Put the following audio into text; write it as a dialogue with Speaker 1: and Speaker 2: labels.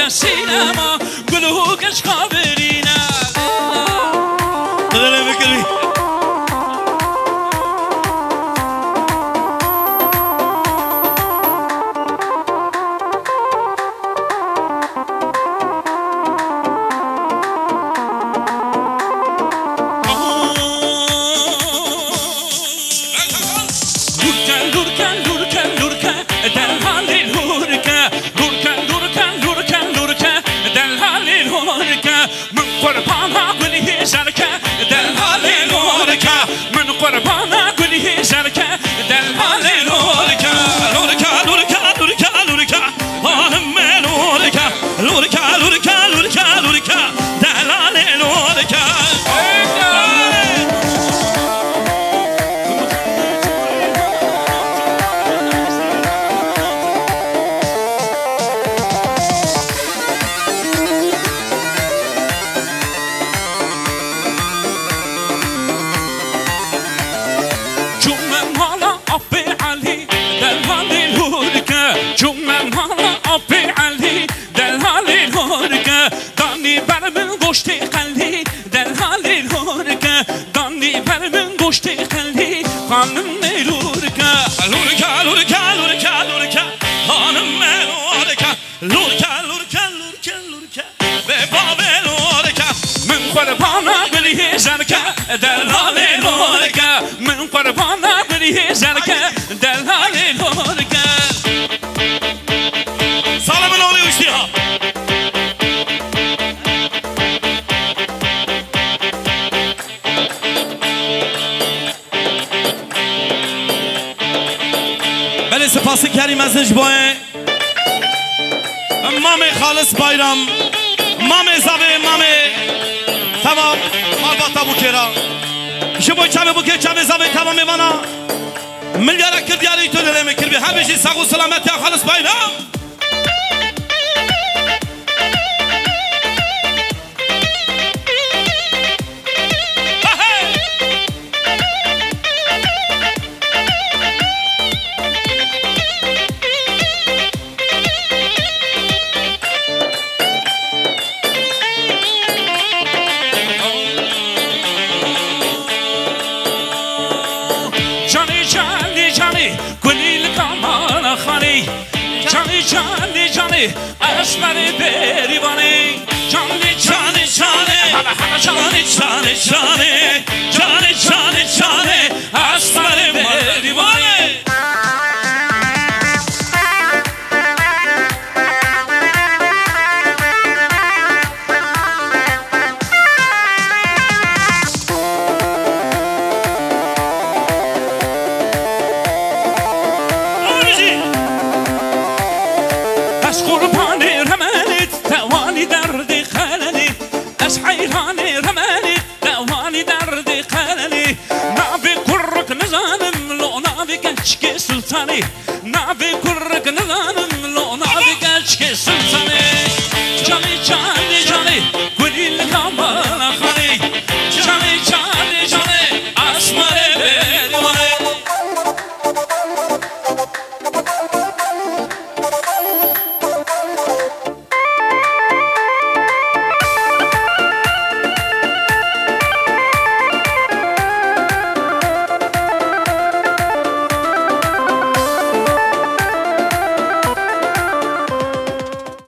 Speaker 1: سینما گلو کش خبرینا داره بکری
Speaker 2: سپاس کریم از نجبای مام خالص بایرام مام زاوه مام تمام مالباتا بوکیرا شبوی چامه بوکیر چامه زاوه تمام مانا ملیارا کردیاری تو دلمه کربی همیشه ساق و سلامتی خالص بایرام
Speaker 1: اسمر بریوانه جانه جانه جانه جانه جانه جانه جانه جانه جانه اسمر بریوانه نابي كرك